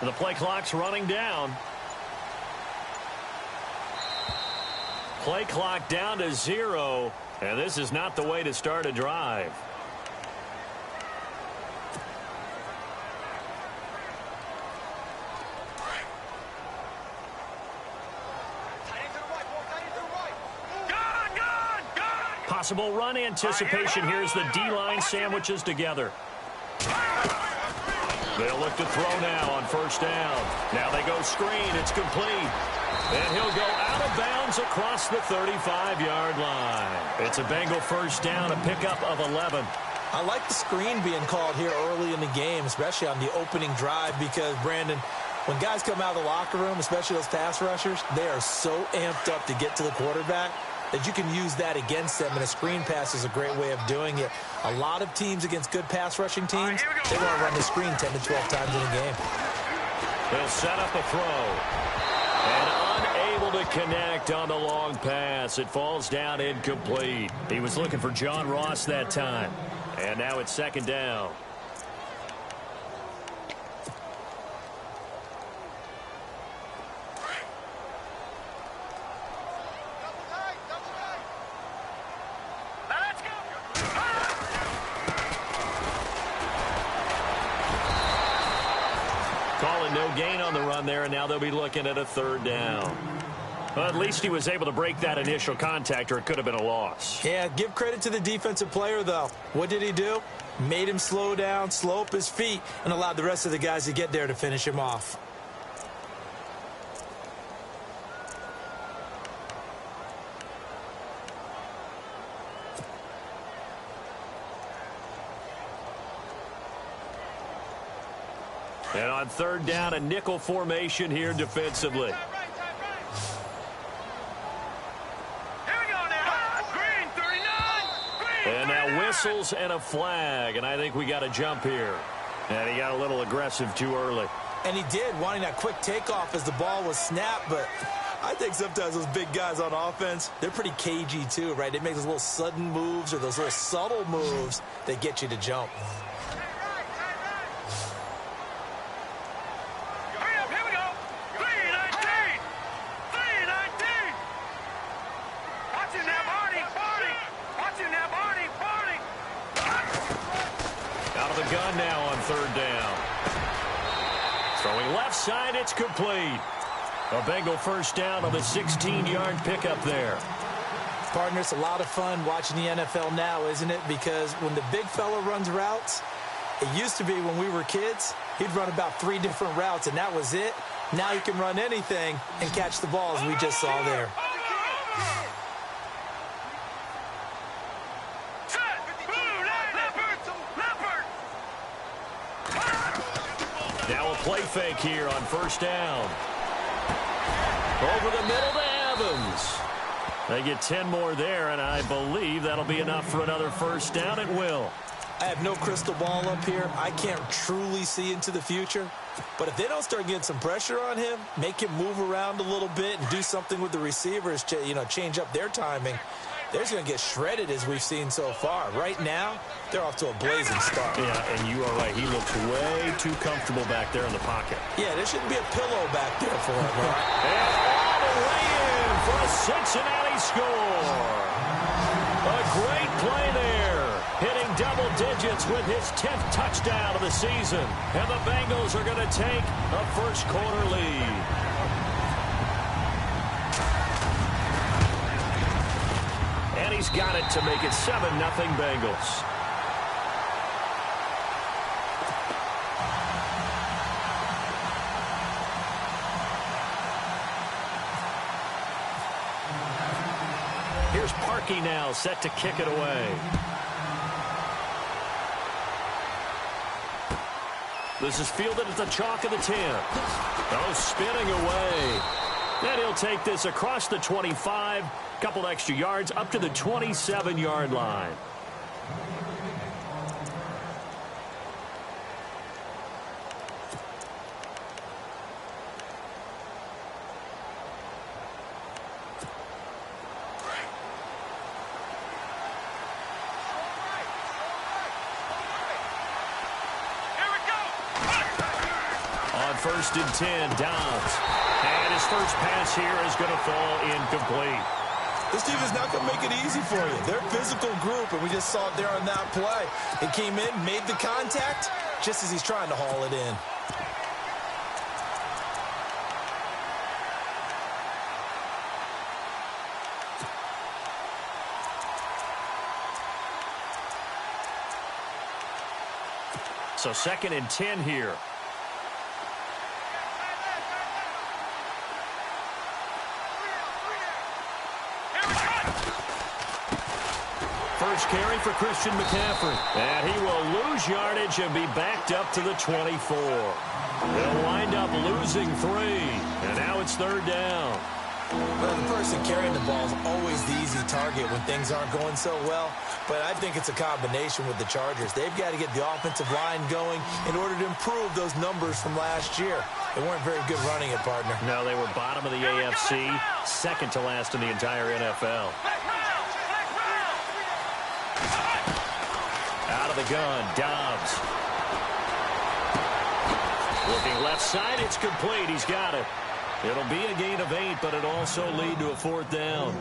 The play clock's running down. Play clock down to 0, and this is not the way to start a drive. Possible run anticipation here as the D-line sandwiches together. They'll look to throw now on first down. Now they go screen. It's complete. And he'll go out of bounds across the 35-yard line. It's a Bengal first down, a pickup of 11. I like the screen being called here early in the game, especially on the opening drive, because, Brandon, when guys come out of the locker room, especially those pass rushers, they are so amped up to get to the quarterback that you can use that against them, and a screen pass is a great way of doing it. A lot of teams against good pass rushing teams, they want to run the screen 10 to 12 times in a game. They'll set up a throw. And unable to connect on the long pass. It falls down incomplete. He was looking for John Ross that time. And now it's second down. Calling no gain on the run there, and now they'll be looking at a third down. Well, at least he was able to break that initial contact, or it could have been a loss. Yeah, give credit to the defensive player, though. What did he do? Made him slow down, slow up his feet, and allowed the rest of the guys to get there to finish him off. And on third down, a nickel formation here defensively. And now whistles and a flag, and I think we got a jump here. And he got a little aggressive too early. And he did, wanting that quick takeoff as the ball was snapped, but I think sometimes those big guys on offense, they're pretty cagey too, right? They make those little sudden moves or those little subtle moves that get you to jump. Gun now on third down. Throwing left side, it's complete. A Bengal first down on the 16-yard pickup there. Partner, it's a lot of fun watching the NFL now, isn't it? Because when the big fella runs routes, it used to be when we were kids, he'd run about 3 different routes, and that was it. Now he can run anything and catch the ball, as we just saw there. Now a play fake here on first down. Over the middle to Evans. They get 10 more there, and I believe that'll be enough for another first down. It will. I have no crystal ball up here. I can't truly see into the future. But if they don't start getting some pressure on him, make him move around a little bit and do something with the receivers to, change up their timing, they're going to get shredded as we've seen so far. Right now, they're off to a blazing start. Yeah, and you are right. He looks way too comfortable back there in the pocket. Yeah, there shouldn't be a pillow back there for him, right? And all the way in for a Cincinnati score. A great play there. Hitting double digits with his 10th touchdown of the season. And the Bengals are going to take a first-quarter lead. And he's got it to make it 7-0 Bengals. Here's Parkey now, set to kick it away. This is fielded at the chalk of the 10. Oh, spinning away. And he'll take this across the 25. Couple extra yards up to the 27-yard line. On first and 10. Dobbs. And his first pass here is going to fall incomplete. This team is not going to make it easy for you. They're a physical group, and we just saw it there on that play. It came in, made the contact, just as he's trying to haul it in. So second and 10 here. First carry for Christian McCaffrey. And he will lose yardage and be backed up to the 24. They'll wind up losing 3. And now it's third down. Well, the person carrying the ball is always the easy target when things aren't going so well. But I think it's a combination with the Chargers. They've got to get the offensive line going in order to improve those numbers from last year. They weren't very good running it, partner. No, they were bottom of the AFC, second to last in the entire NFL. Out of the gun, Dobbs. Looking left side, it's complete. He's got it. It'll be a gain of 8, but it'll also lead to a fourth down.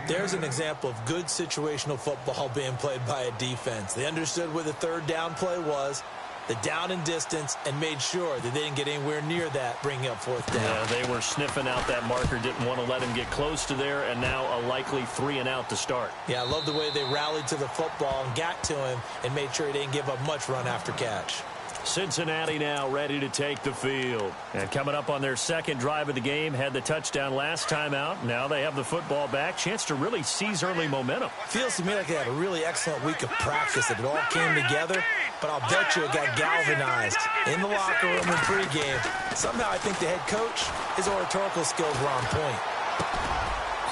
There's an example of good situational football being played by a defense. They understood where the third down play was, the down and distance, and made sure that they didn't get anywhere near that, bringing up fourth down. Yeah, they were sniffing out that marker, didn't want to let him get close to there, and now a likely 3 and out to start. Yeah, I love the way they rallied to the football and got to him and made sure he didn't give up much run after catch. Cincinnati now ready to take the field. And coming up on their second drive of the game, had the touchdown last time out. Now they have the football back. Chance to really seize early momentum. Feels to me like they had a really excellent week of practice. It all came together, but I'll bet you it got galvanized in the locker room in pregame. Somehow I think the head coach, his oratorical skills were on point.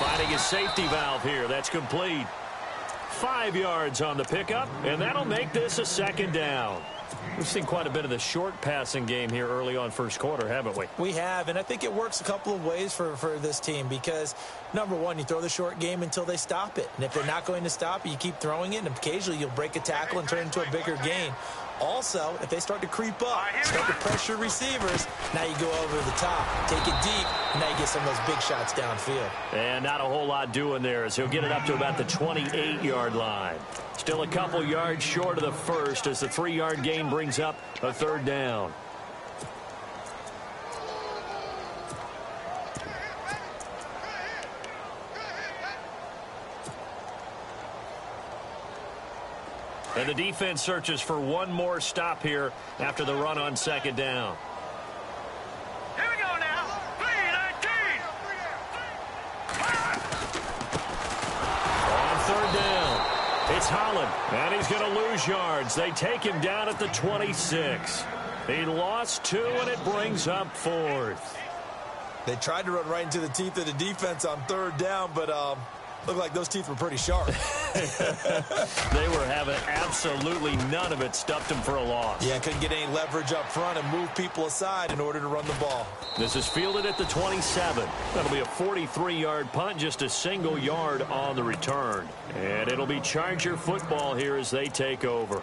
Finding his safety valve here. That's complete. 5 yards on the pickup, and that'll make this a second down. We've seen quite a bit of the short passing game here early on first quarter, haven't we? We have, and I think it works a couple of ways for this team because, number one, you throw the short game until they stop it. And if they're not going to stop it, you keep throwing it, and occasionally you'll break a tackle and turn it into a bigger gain. Also, if they start to creep up, start to pressure receivers, now you go over the top, take it deep, and now you get some of those big shots downfield. And not a whole lot doing there as he'll get it up to about the 28-yard line. Still a couple yards short of the first as the 3-yard gain brings up a third down. And the defense searches for one more stop here after the run on second down. Here we go now. 3-19. On third down, it's Holland, and he's going to lose yards. They take him down at the 26. He lost 2, and it brings up fourth. They tried to run right into the teeth of the defense on third down, but looked like those teeth were pretty sharp. They were having absolutely none of it. Stuffed him for a loss. Yeah, couldn't get any leverage up front and move people aside in order to run the ball. This is fielded at the 27. That'll be a 43-yard punt, just a single yard on the return. And it'll be Charger football here as they take over.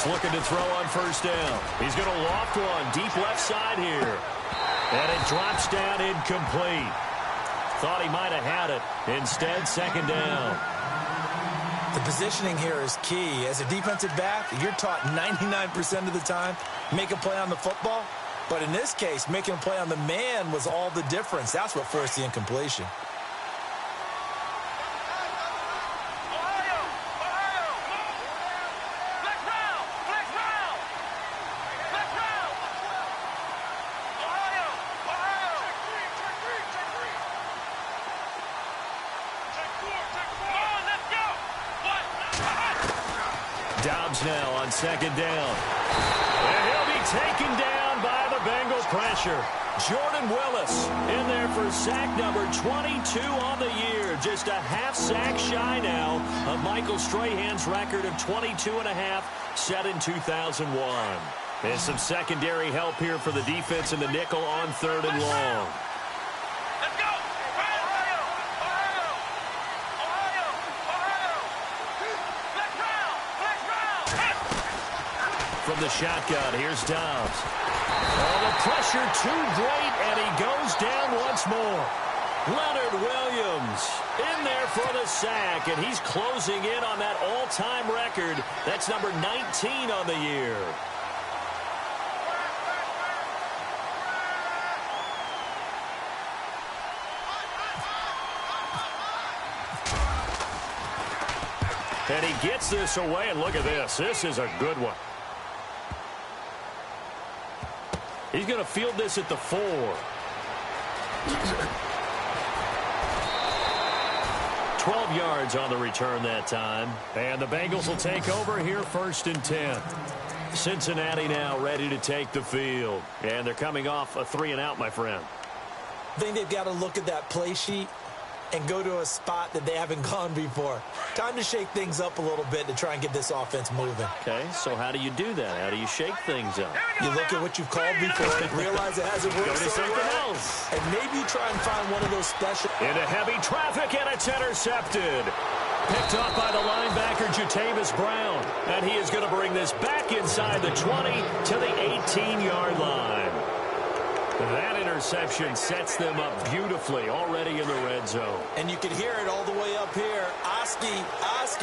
Looking to throw on first down. He's going to loft one deep left side here. And it drops down incomplete. Thought he might have had it. Instead, second down. The positioning here is key. As a defensive back, you're taught 99% of the time, make a play on the football. But in this case, making a play on the man was all the difference. That's what forced the incompletion. Now on second down. And he'll be taken down by the Bengal pressure. Jordan Willis in there for sack number 22 on the year. Just a half sack shy now of Michael Strahan's record of 22 and a half set in 2001. And some secondary help here for the defense in the nickel on 3rd and long. Let's go! Ohio! Ohio! Ohio! Ohio! Flex round! From the shotgun, here's Dobbs. Oh, the pressure too great, and he goes down once more. Leonard Williams in there for the sack, and he's closing in on that all-time record. That's number 19 on the year. And he gets this away, and look at this. This is a good one. He's going to field this at the 4. 12 yards on the return that time. And the Bengals will take over here 1st and 10. Cincinnati now ready to take the field. And they're coming off a 3-and-out, my friend. I think they've got to look at that play sheet and go to a spot that they haven't gone before. Time to shake things up a little bit to try and get this offense moving. Okay, so how do you do that? How do you shake things up? You look at what you've called before and realize it hasn't worked Go to so something well. else. And maybe try and find one of those special. Into heavy traffic, and it's intercepted. Picked up by the linebacker, Jatavis Brown. And he is going to bring this back inside the 20 to the 18-yard line. That interception sets them up beautifully already in the red zone. And you can hear it all the way up here. Oski,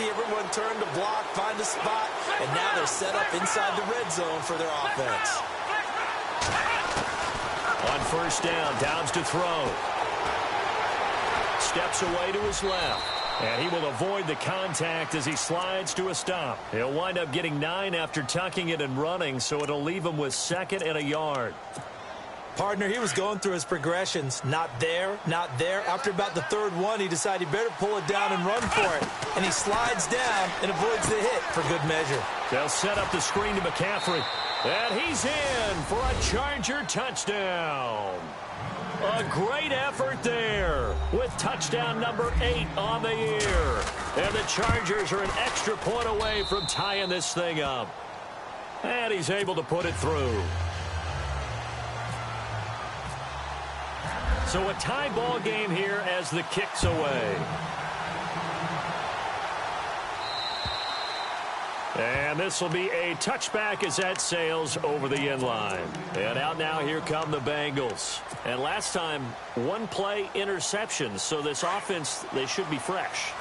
everyone turned to block, find a spot, and now they're set up inside the red zone for their offense. On 1st down, Dobbs to throw. Steps away to his left. And he will avoid the contact as he slides to a stop. He'll wind up getting 9 after tucking it and running, so it'll leave him with 2nd and a yard. Partner, he was going through his progressions. Not there, not there. After about the 3rd one, he decided he better pull it down and run for it. And he slides down and avoids the hit for good measure. They'll set up the screen to McCaffrey. And he's in for a Charger touchdown. A great effort there with touchdown number 8 on the year. And the Chargers are an extra point away from tying this thing up. And he's able to put it through. So a tie ball game here as the kick's away. And this will be a touchback as that sails over the end line. And out now, here come the Bengals. And last time, 1 play interception. So this offense, they should be fresh.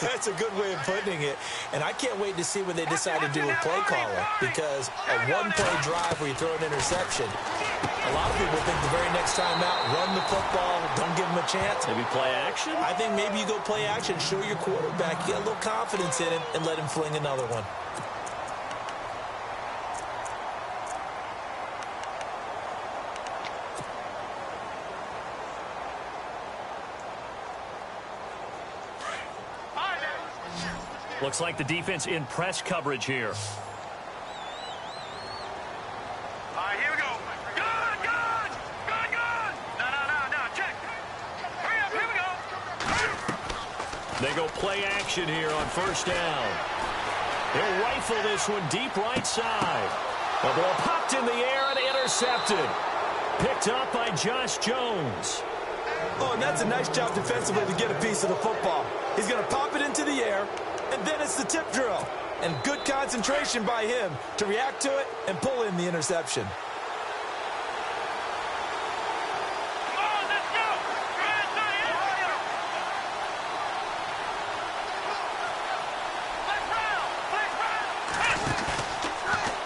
That's a good way of putting it. And I can't wait to see when they decide to do a play caller. Because a 1-play drive where you throw an interception, a lot of people think the very next time out, run the football, don't give them a chance. Maybe play action? I think maybe you go play action, show your quarterback, get a little confidence in him, and let him fling another one. Looks like the defense in press coverage here. All right, here we go. Good, good! Good, good! No, check. Hurry up, here we go. They go play action here on 1st down. He'll rifle this one deep right side. The ball popped in the air and intercepted. Picked up by Josh Jones. Oh, and that's a nice job defensively to get a piece of the football. He's going to pop it into the air, and then it's the tip drill. And good concentration by him to react to it and pull in the interception. Come on, let's go!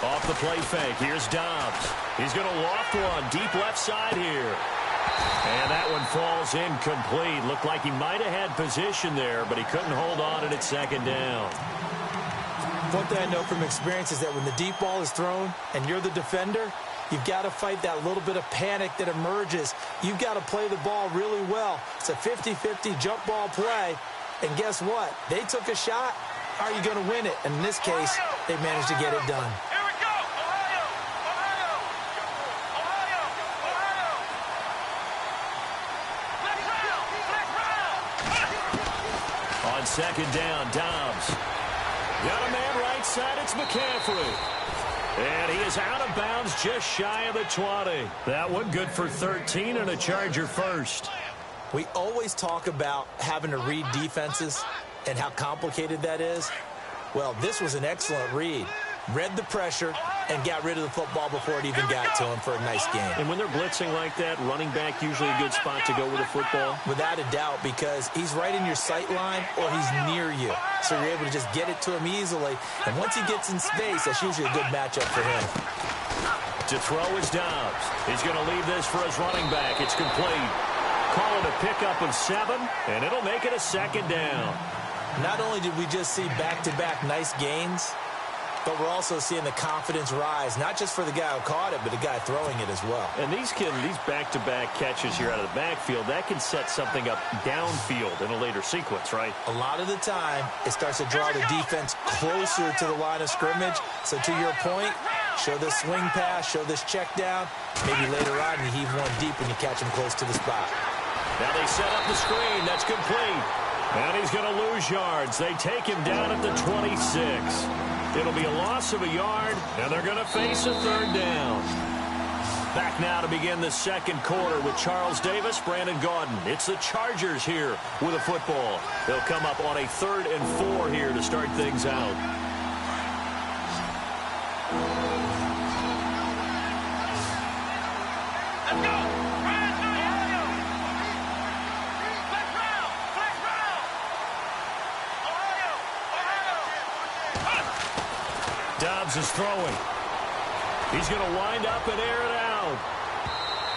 Off the play fake, here's Dobbs. He's going to loft one deep left side here. And that one falls incomplete. Looked like he might have had position there, but he couldn't hold on it at 2nd down. One thing I know from experience is that when the deep ball is thrown and you're the defender, you've got to fight that little bit of panic that emerges. You've got to play the ball really well. It's a 50-50 jump ball play. And guess what? They took a shot. How are you going to win it? And in this case, they managed to get it done. Here we go! Ohio! Ohio! Ohio! Ohio! On second down, Dobbs. Got a man right side. It's McCaffrey. And he is out of bounds just shy of the 20. That one good for 13 and a Charger first. We always talk about having to read defenses and how complicated that is. Well, this was an excellent read. Read the pressure and got rid of the football before it even got to him for a nice game. And when they're blitzing like that, running back usually a good spot to go with the football? Without a doubt, because he's right in your sight line or he's near you. So you're able to just get it to him easily. And once he gets in space, that's usually a good matchup for him. To throw is Dobbs. He's going to leave this for his running back. It's complete. Call it a pickup of 7, and it'll make it a second down. Not only did we just see back-to-back nice gains, but we're also seeing the confidence rise, not just for the guy who caught it, but the guy throwing it as well. And these back-to-back catches here out of the backfield, that can set something up downfield in a later sequence, right? A lot of the time, it starts to draw the defense closer to the line of scrimmage. So to your point, show this swing pass, show this check down. Maybe later on you heave one deep when you catch him close to the spot. Now they set up the screen. That's complete. And he's going to lose yards. They take him down at the 26. It'll be a loss of a yard, and they're going to face a third down. Back now to begin the second quarter with Charles Davis, Brandon Gaudin. It's the Chargers here with a football. They'll come up on a 3rd and 4 here to start things out. Let's go! Dobbs is throwing. He's going to wind up and air it out.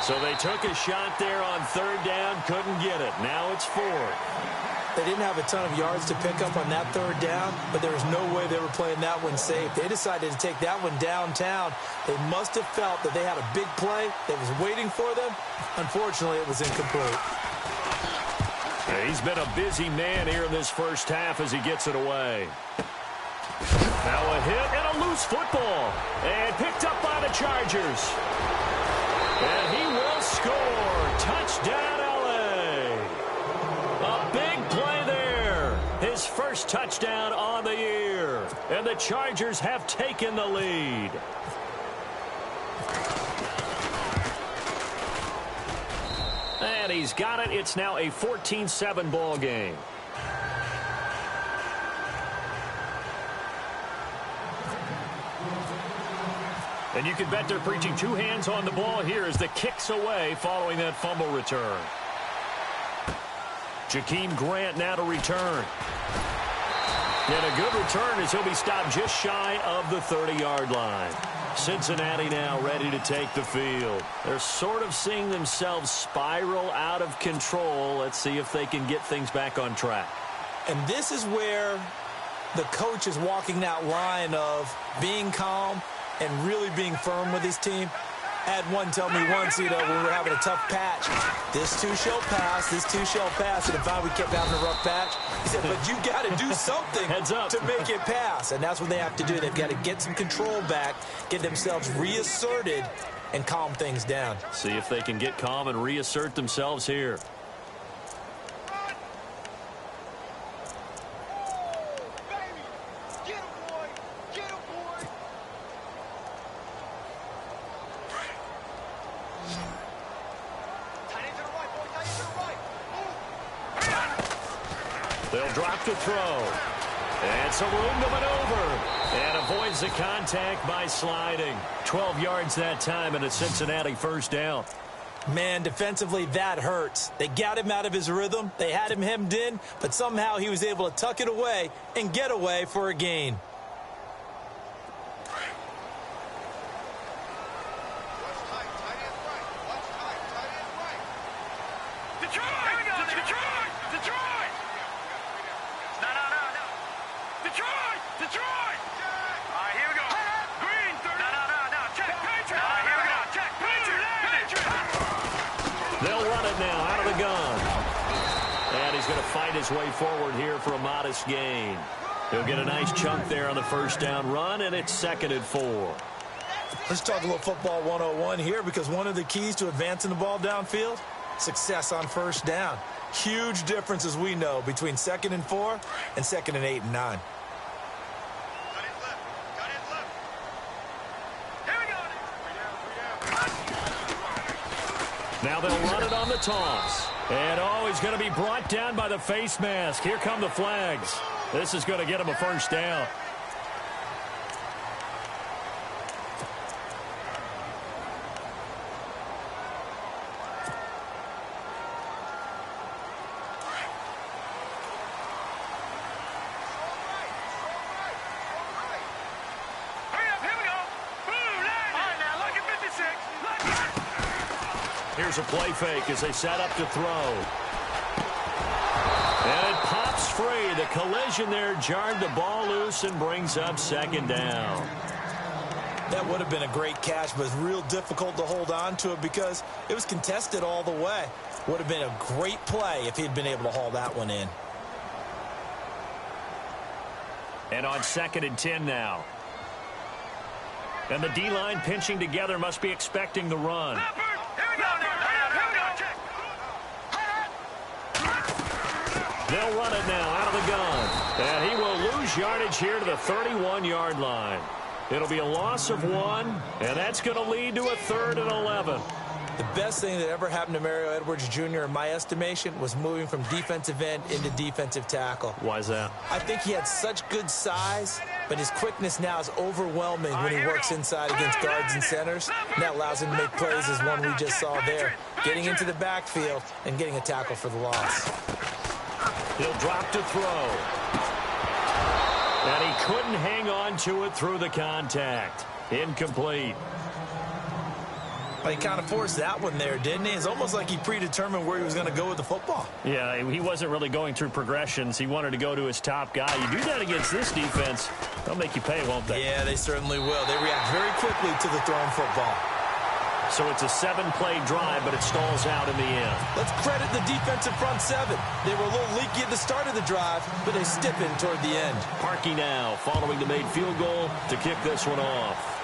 So they took a shot there on 3rd down, couldn't get it. Now it's 4th. They didn't have a ton of yards to pick up on that 3rd down, but there was no way they were playing that one safe. They decided to take that one downtown. They must have felt that they had a big play that was waiting for them. Unfortunately, it was incomplete. He's been a busy man here in this first half as he gets it away. Now a hit and a loose football. And picked up by the Chargers. And he will score. Touchdown, LA. A big play there. His first touchdown on the year. And the Chargers have taken the lead. And he's got it. It's now a 14-7 ball game. And you can bet they're preaching 2 hands on the ball here as the kick's away following that fumble return. Jakeem Grant now to return. And a good return as he'll be stopped just shy of the 30-yard line. Cincinnati now ready to take the field. They're sort of seeing themselves spiral out of control. Let's see if they can get things back on track. And this is where the coach is walking that line of being calm and really being firm with his team. I had one tell me once, when we were having a tough patch, this too shall pass, this too shall pass. And if we kept having a rough patch, he said, but you got to do something to make it pass. And that's what they have to do. They've got to get some control back, get themselves reasserted, and calm things down. See if they can get calm and reassert themselves here. They'll drop the throw. And some room to maneuver. And avoids the contact by sliding. 12 yards that time and a Cincinnati first down. Man, defensively, that hurts. They got him out of his rhythm. They had him hemmed in, but somehow he was able to tuck it away and get away for a gain. His way forward here for a modest gain. He'll get a nice chunk there on the first down run, and it's 2nd and 4. Let's talk a little football 101 here, because one of the keys to advancing the ball downfield success on first down. Huge difference, as we know, between 2nd and 4 and 2nd and 8 and 9. Now they'll run it on the toss. And, he's going to be brought down by the face mask. Here come the flags. This is going to get him a first down. Here's a play fake as they set up to throw. And it pops free. The collision there jarred the ball loose and brings up 2nd down. That would have been a great catch, but it's real difficult to hold on to it because it was contested all the way. Would have been a great play if he'd been able to haul that one in. And on 2nd and 10 now. And the D-line pinching together, must be expecting the run. They'll run it now out of the gun. And he will lose yardage here to the 31-yard line. It'll be a loss of 1, and that's going to lead to a 3rd and 11. The best thing that ever happened to Mario Edwards Jr., in my estimation, was moving from defensive end into defensive tackle. Why is that? I think he had such good size, but his quickness now is overwhelming when he works inside against guards and centers. And that allows him to make plays as one we just saw there, getting into the backfield and getting a tackle for the loss. He'll drop to throw. And he couldn't hang on to it through the contact. Incomplete. Well, he kind of forced that one there, didn't he? It's almost like he predetermined where he was going to go with the football. Yeah, he wasn't really going through progressions. He wanted to go to his top guy. You do that against this defense, they'll make you pay, won't they? Yeah, they certainly will. They react very quickly to the thrown football. So it's a 7-play drive, but it stalls out in the end. Let's credit the defensive front 7. They were a little leaky at the start of the drive, but they stiffened toward the end. Parkey now following the made field goal to kick this one off.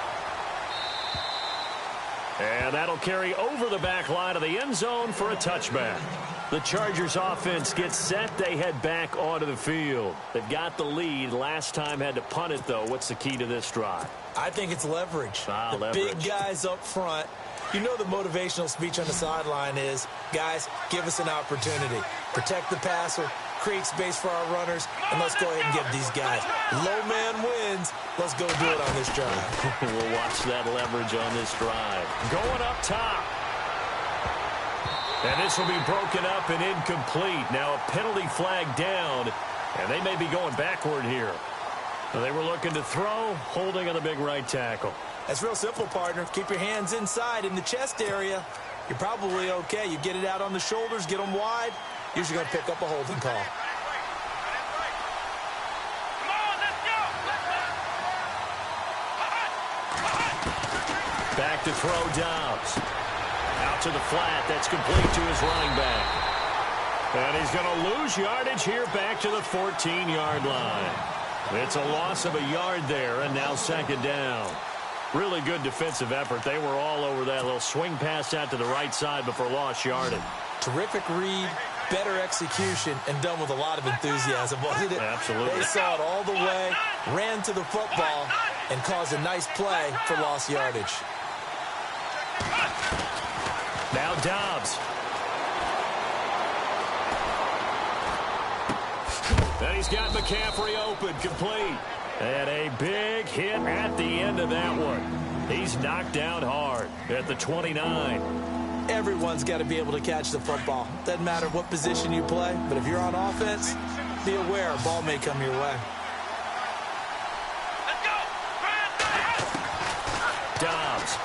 And that'll carry over the back line of the end zone for a touchback. The Chargers offense gets set. They head back onto the field. They've got the lead. Last time had to punt it, though. What's the key to this drive? I think it's leverage. The leverage. Big guys up front. You know the motivational speech on the sideline is, guys, give us an opportunity. Protect the passer, create space for our runners, and let's go ahead and give these guys. Low man wins. Let's go do it on this drive. We'll watch that leverage on this drive. Going up top. And this will be broken up and incomplete. Now a penalty flag down, and they may be going backward here. They were looking to throw, holding on the big right tackle. That's real simple, partner. Keep your hands inside in the chest area. You're probably okay. You get it out on the shoulders, get them wide. Usually going to pick up a holding call. Back to throw Dobbs. Out to the flat. That's complete to his running back. And he's going to lose yardage here back to the 14-yard line. It's a loss of a yard there, and now 2nd down. Really good defensive effort. They were all over that little swing pass out to the right side before lost yardage. Terrific read, better execution, and done with a lot of enthusiasm, wasn't it? Absolutely. They saw it all the way, ran to the football, and caused a nice play for lost yardage. Now Dobbs. And he's got McCaffrey open, complete. And a big hit at the end of that one. He's knocked down hard at the 29. Everyone's got to be able to catch the football. Doesn't matter what position you play, but if you're on offense, be aware a ball may come your way. Let's go! Dobbs.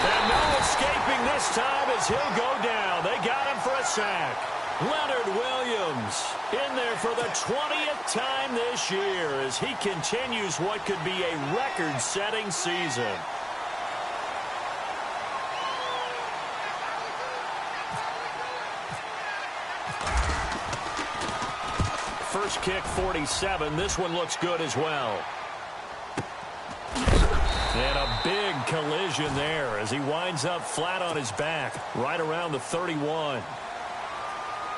And no escaping this time as he'll go down. They got him for a sack. Leonard Williams in there for the 20th time this year as he continues what could be a record-setting season. First kick, 47. This one looks good as well. And a big collision there as he winds up flat on his back right around the 31.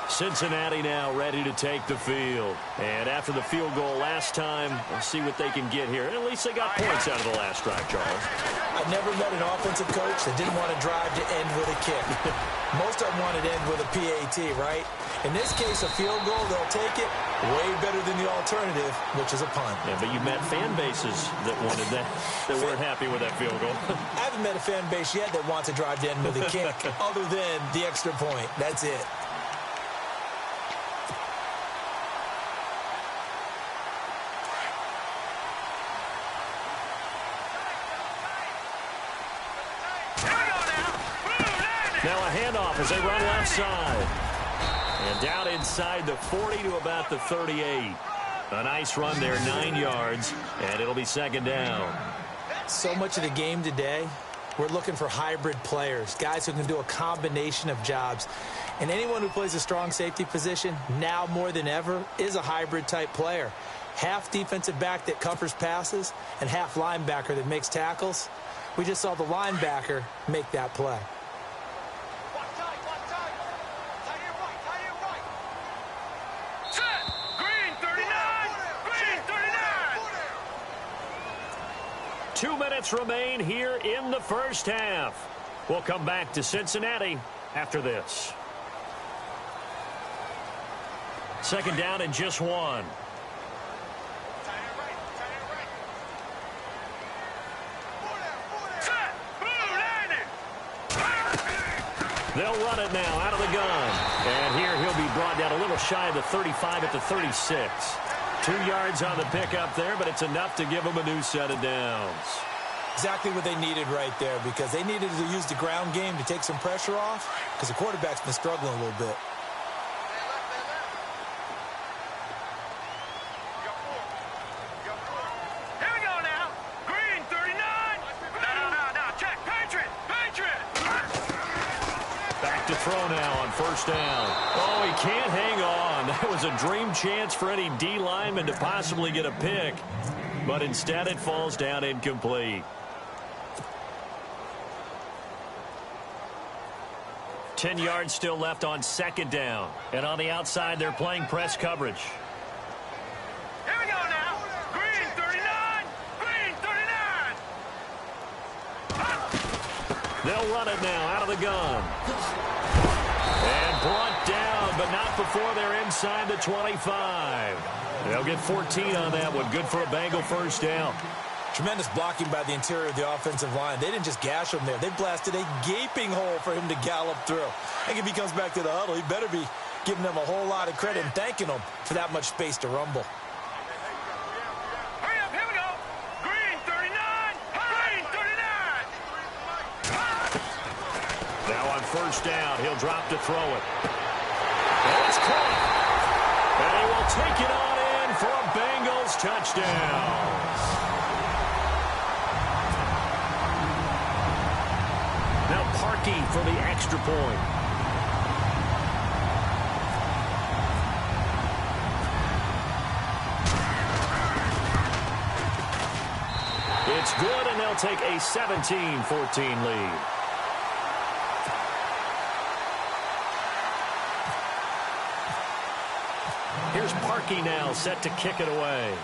Cincinnati now ready to take the field. And after the field goal last time, we'll see what they can get here. At least they got points out of the last drive, Charles. I've never met an offensive coach that didn't want to drive to end with a kick. Most of them wanted to end with a PAT, right? In this case, a field goal, they'll take it way better than the alternative, which is a punt. Yeah, but you met fan bases that wanted that, that weren't happy with that field goal. I haven't met a fan base yet that wants to drive to end with a kick other than the extra point. That's it. Now a handoff as they run left side. And down inside the 40 to about the 38. A nice run there, 9 yards, and it'll be second down. So much of the game today, we're looking for hybrid players, guys who can do a combination of jobs. And anyone who plays a strong safety position, now more than ever, is a hybrid-type player. Half defensive back that covers passes and half linebacker that makes tackles. We just saw the linebacker make that play. Green 39! Green 39! 2 minutes remain here in the first half. We'll come back to Cincinnati after this. Second down and just 1. They'll run it now out of the gun. And here he'll be brought down a little shy of the 35 at the 36. 2 yards on the pickup there, but it's enough to give them a new set of downs. Exactly what they needed right there, because they needed to use the ground game to take some pressure off, because the quarterback's been struggling a little bit. Here we go now. Green 39. No. Check. Patriot. Back to throw now on first down. Oh, he can't hang on. That was a dream chance for any D lineman to possibly get a pick, but instead it falls down incomplete. 10 yards still left on second down. And on the outside, they're playing press coverage. Here we go now. Green 39. Green 39. They'll run it now out of the gun. And brought down, but not before they're inside the 25. They'll get 14 on that one. Good for a Bengal first down. Tremendous blocking by the interior of the offensive line. They didn't just gash him there. They blasted a gaping hole for him to gallop through. I think if he comes back to the huddle, he better be giving them a whole lot of credit and thanking them for that much space to rumble. Hurry up, here we go. Green 39. Green 39. Now on first down, he'll drop to throw it. And it's caught. And he will take it on in for a Bengals touchdown. Now Parkey for the extra point. It's good, and they'll take a 17-14 lead. Here's Parkey now set to kick it away.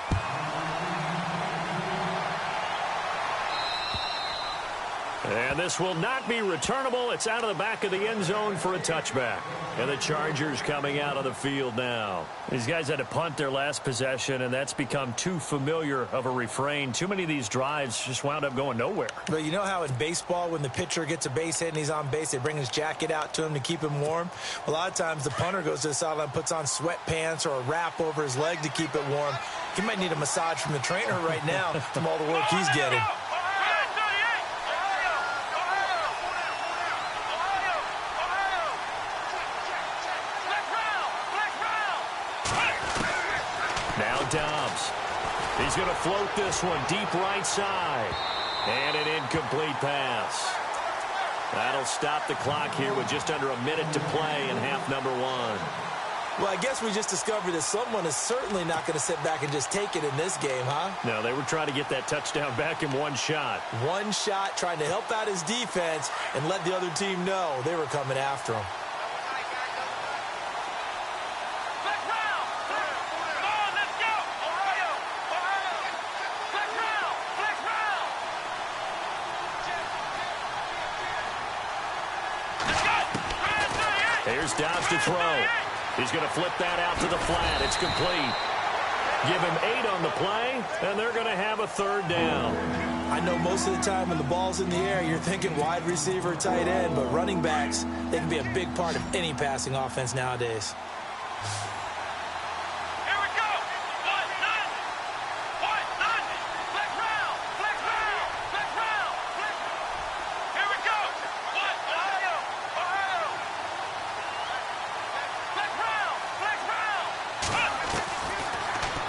And this will not be returnable. It's out of the back of the end zone for a touchback. And the Chargers coming out of the field now. These guys had to punt their last possession, and that's become too familiar of a refrain. Too many of these drives just wound up going nowhere. But you know how in baseball, when the pitcher gets a base hit and he's on base, they bring his jacket out to him to keep him warm? A lot of times the punter goes to the sideline, puts on sweatpants or a wrap over his leg to keep it warm. He might need a massage from the trainer right now from all the work he's getting. Dobbs. He's going to float this one deep right side. And an incomplete pass. That'll stop the clock here with just under a minute to play in half number 1. Well, I guess we just discovered that someone is certainly not going to sit back and just take it in this game, huh? No, they were trying to get that touchdown back in one shot. One shot, trying to help out his defense and let the other team know they were coming after him. Here's Dobbs to throw. He's going to flip that out to the flat. It's complete. Give him 8 on the play, and they're going to have a third down. I know most of the time when the ball's in the air, you're thinking wide receiver, tight end, but running backs, they can be a big part of any passing offense nowadays.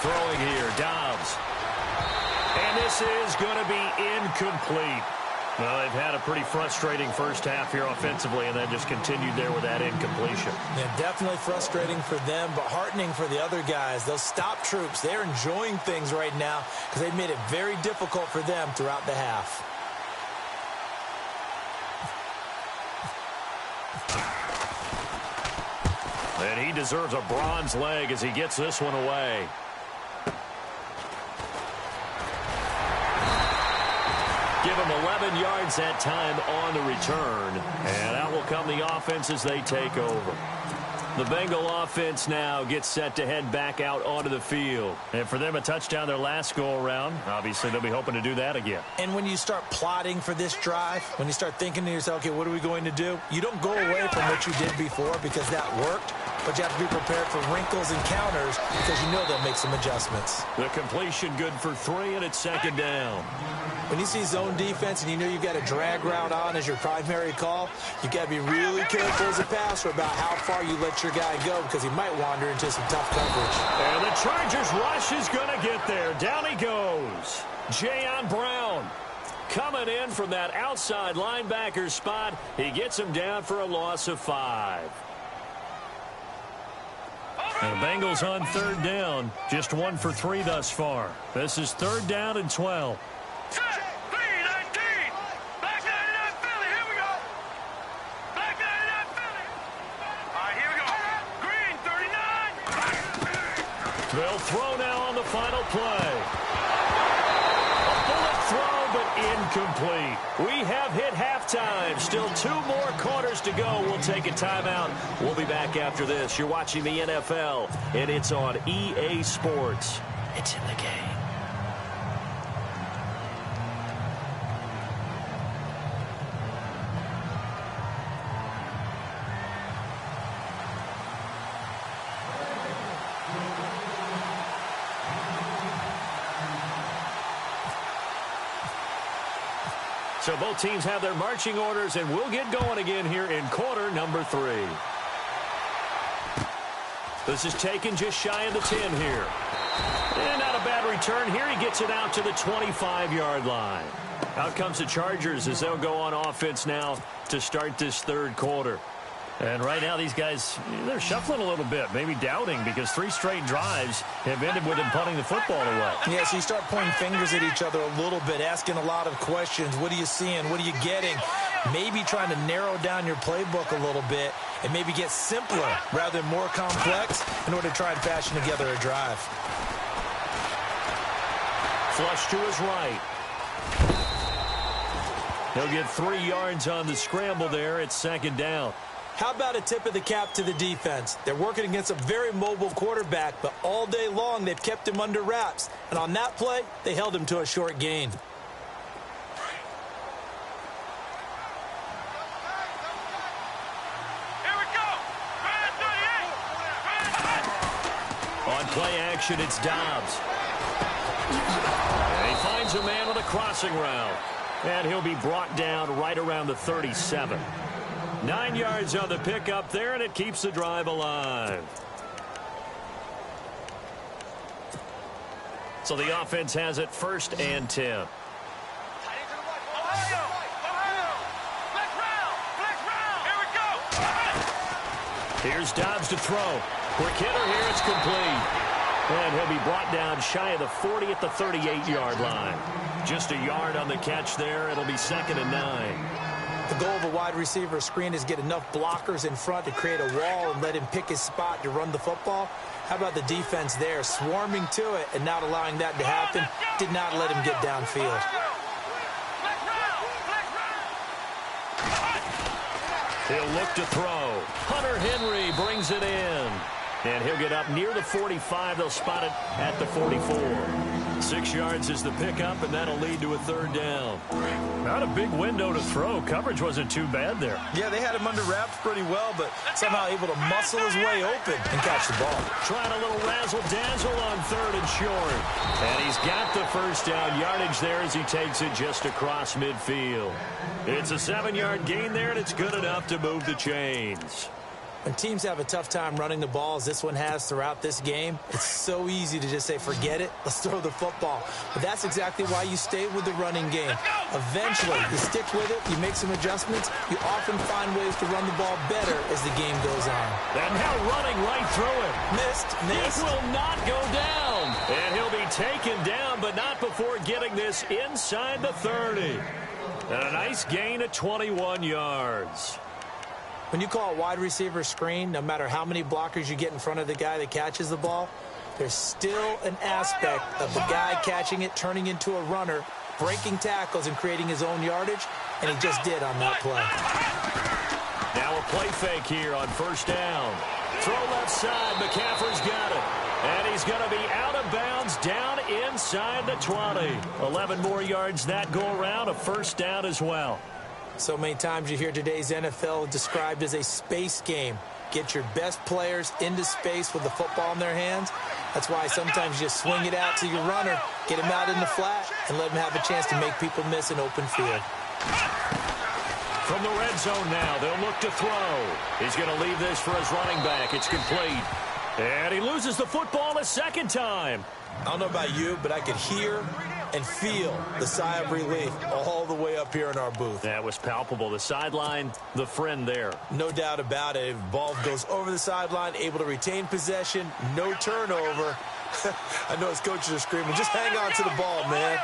Throwing here, Dobbs. And this is going to be incomplete. Well, they've had a pretty frustrating first half here offensively, and then just continued there with that incompletion. Yeah, definitely frustrating for them, but heartening for the other guys. Those stop troops, they're enjoying things right now because they've made it very difficult for them throughout the half. And he deserves a bronze leg as he gets this one away. Give him 11 yards that time on the return. And out will come the offense as they take over. The Bengal offense now gets set to head back out onto the field. And for them, a touchdown their last go-around. Obviously, they'll be hoping to do that again. And when you start plotting for this drive, when you start thinking to yourself, okay, what are we going to do? You don't go away from what you did before because that worked, but you have to be prepared for wrinkles and counters because you know they'll make some adjustments. The completion good for 3, and it's second down. When you see zone defense and you know you've got a drag route on as your primary call, you've got to be really careful as a passer about how far you let your guy go because he might wander into some tough coverage. And the Chargers rush is going to get there. Down he goes. Jayon Brown coming in from that outside linebacker spot. He gets him down for a loss of 5. And the Bengals on third down. Just 1 for 3 thus far. This is third down and 12. They'll throw now on the final play. A bullet throw, but incomplete. We have hit halftime. Still 2 more quarters to go. We'll take a timeout. We'll be back after this. You're watching the NFL, and it's on EA Sports. It's in the game. So both teams have their marching orders, and we'll get going again here in quarter number 3. This is taken just shy of the 10 here. And not a bad return here. He gets it out to the 25-yard line. Out comes the Chargers as they'll go on offense now to start this third quarter. And right now these guys, they're shuffling a little bit, maybe doubting, because 3 straight drives have ended with them punting the football away. Yeah, so you start pointing fingers at each other a little bit, asking a lot of questions. What are you seeing? What are you getting? Maybe trying to narrow down your playbook a little bit and maybe get simpler rather than more complex in order to try and fashion together a drive. Flush to his right. He'll get 3 yards on the scramble there. It's second down. How about a tip of the cap to the defense? They're working against a very mobile quarterback, but all day long they've kept him under wraps. And on that play, they held him to a short gain. Here we go. On play action, it's Dobbs. And he finds a man on a crossing route. And he'll be brought down right around the 37. 9 yards on the pickup there, and it keeps the drive alive. So the offense has it 1st and 10. Here's Dobbs to throw. Quick hitter here. It's complete. And he'll be brought down shy of the 40 at the 38-yard line. Just a yard on the catch there. It'll be 2nd and 9. The goal of a wide receiver screen is get enough blockers in front to create a wall and let him pick his spot to run the football. How about the defense there, swarming to it and not allowing that to happen? Did not let him get downfield. He'll look to throw. Hunter Henry brings it in. And he'll get up near the 45. They'll spot it at the 44. 6 yards is the pickup, and that'll lead to a 3rd down. Not a big window to throw. Coverage wasn't too bad there. Yeah, they had him under wraps pretty well, but somehow able to muscle his way open and catch the ball. Trying a little razzle-dazzle on 3rd and short. And he's got the 1st down yardage there as he takes it just across midfield. It's a 7-yard gain there, and it's good enough to move the chains. When teams have a tough time running the ball, as this one has throughout this game, it's so easy to just say, forget it, let's throw the football. But that's exactly why you stay with the running game. Eventually, you stick with it, you make some adjustments, you often find ways to run the ball better as the game goes on. And now running right through it. Missed. It will not go down. And he'll be taken down, but not before getting this inside the 30. And a nice gain of 21 yards. When you call a wide receiver screen, no matter how many blockers you get in front of the guy that catches the ball, there's still an aspect of the guy catching it, turning into a runner, breaking tackles and creating his own yardage, and he just did on that play. Now a play fake here on 1st down. Throw left side, McCaffrey's got it. And he's going to be out of bounds down inside the 20. 11 more yards that go around, a 1st down as well. So many times you hear today's NFL described as a space game. Get your best players into space with the football in their hands. That's why sometimes you just swing it out to your runner, get him out in the flat, and let him have a chance to make people miss an open field. From the red zone now, they'll look to throw. He's going to leave this for his running back. It's complete. And he loses the football a 2nd time. I don't know about you, but I could hear and feel the sigh of relief all the way up here in our booth. That was palpable. The sideline, the friend there. No doubt about it. Ball goes over the sideline, able to retain possession, no turnover. I know his coaches are screaming, just hang on to the ball, man.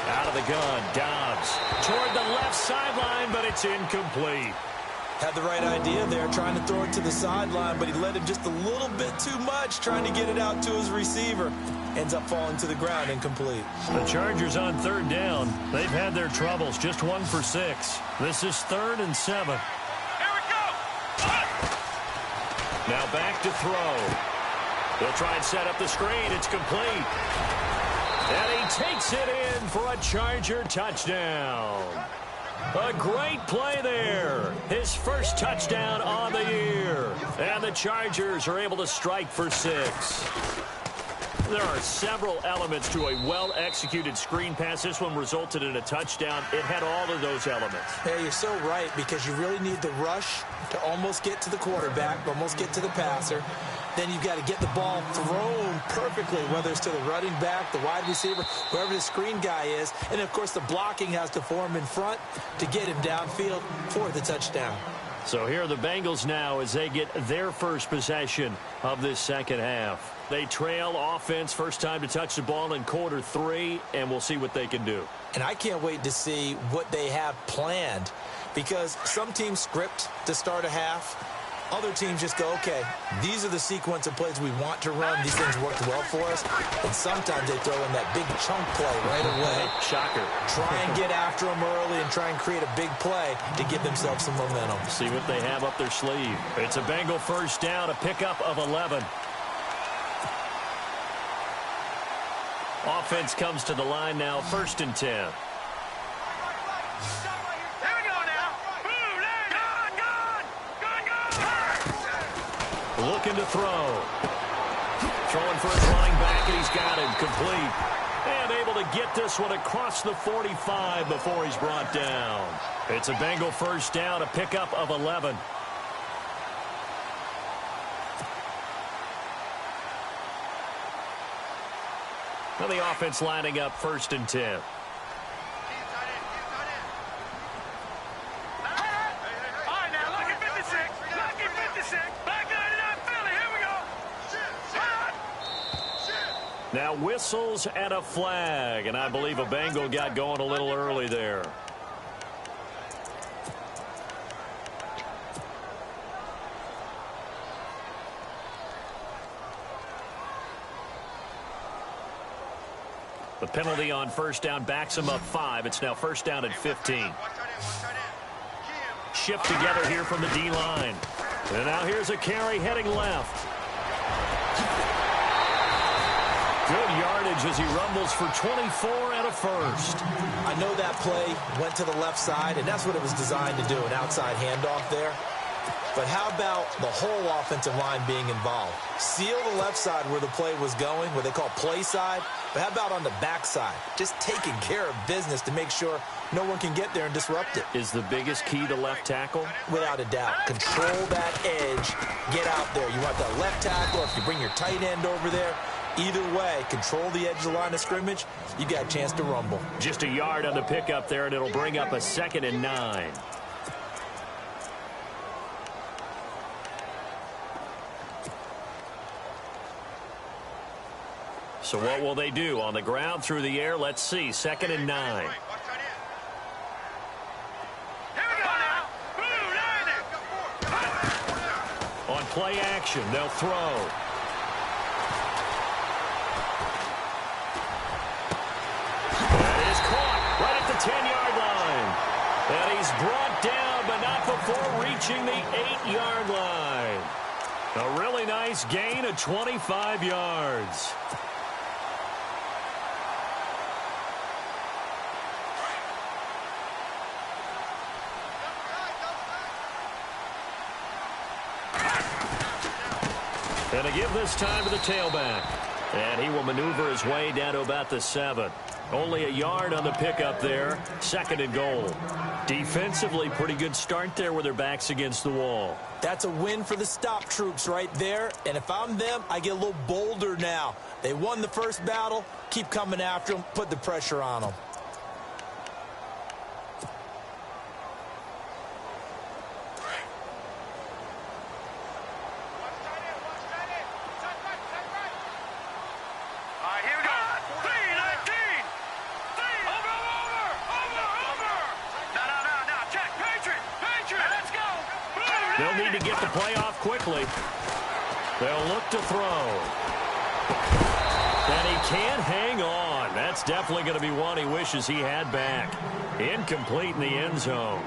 Out of the gun, Dobbs toward the left sideline, but it's incomplete. Had the right idea there, trying to throw it to the sideline, but he let him just a little bit too much, trying to get it out to his receiver. Ends up falling to the ground, incomplete. The Chargers on 3rd down. They've had their troubles, just 1 for 6. This is 3rd and 7. Here we go. Now back to throw. He'll try and set up the screen. It's complete. And he takes it in for a Charger touchdown. A great play there. His 1st touchdown on the year. And the Chargers are able to strike for 6. There are several elements to a well-executed screen pass. This one resulted in a touchdown. It had all of those elements. Yeah, you're so right, because you really need the rush to almost get to the quarterback, almost get to the passer. Then you've got to get the ball thrown perfectly, whether it's to the running back, the wide receiver, whoever the screen guy is. And, of course, the blocking has to form in front to get him downfield for the touchdown. So here are the Bengals now as they get their 1st possession of this 2nd half. They trail offense, first time to touch the ball in quarter 3, and we'll see what they can do. And I can't wait to see what they have planned, because some teams script to start a half. Other teams just go, okay, these are the sequence of plays we want to run. These things worked well for us. And sometimes they throw in that big chunk play right away. Shocker. Try and get after them early and try and create a big play to give themselves some momentum. See what they have up their sleeve. It's a Bengal 1st down, a pickup of 11. Offense comes to the line now, 1st and 10. Here we go now. Boom, gone. Looking to throw. Throwing for his running back, and he's got him complete. And able to get this one across the 45 before he's brought down. It's a Bengal 1st down, a pickup of 11. Well, the offense lining up 1st and 10. All right, now look at 56. Look at 56. Now whistles and a flag, and I believe a Bengal got going a little early there. The penalty on first down backs him up 5. It's now first down at 15. Shift together here from the D-line. And now here's a carry heading left. Good yardage as he rumbles for 24 and a first. I know that play went to the left side, and that's what it was designed to do, an outside handoff there. But how about the whole offensive line being involved? Seal the left side where the play was going, what they call play side. But how about on the backside? Just taking care of business to make sure no one can get there and disrupt it. Is the biggest key to left tackle? Without a doubt. Control that edge. Get out there. You want that left tackle, or if you bring your tight end over there, either way, control the edge of the line of scrimmage, you got a chance to rumble. Just a yard on the pickup there, and it'll bring up a 2nd and 9. So what will they do? On the ground, through the air, let's see. 2nd and 9. On play action, they'll throw. That is caught right at the 10-yard line. And he's brought down, but not before reaching the 8-yard line. A really nice gain of 25 yards. And to give this time to the tailback. And he will maneuver his way down to about the 7. Only a yard on the pickup there. 2nd and goal. Defensively, pretty good start there with their backs against the wall. That's a win for the stop troops right there. And if I'm them, I get a little bolder now. They won the first battle. Keep coming after them. Put the pressure on them. They'll need to get the play off quickly. They'll look to throw. And he can't hang on. That's definitely going to be one he wishes he had back. Incomplete in the end zone.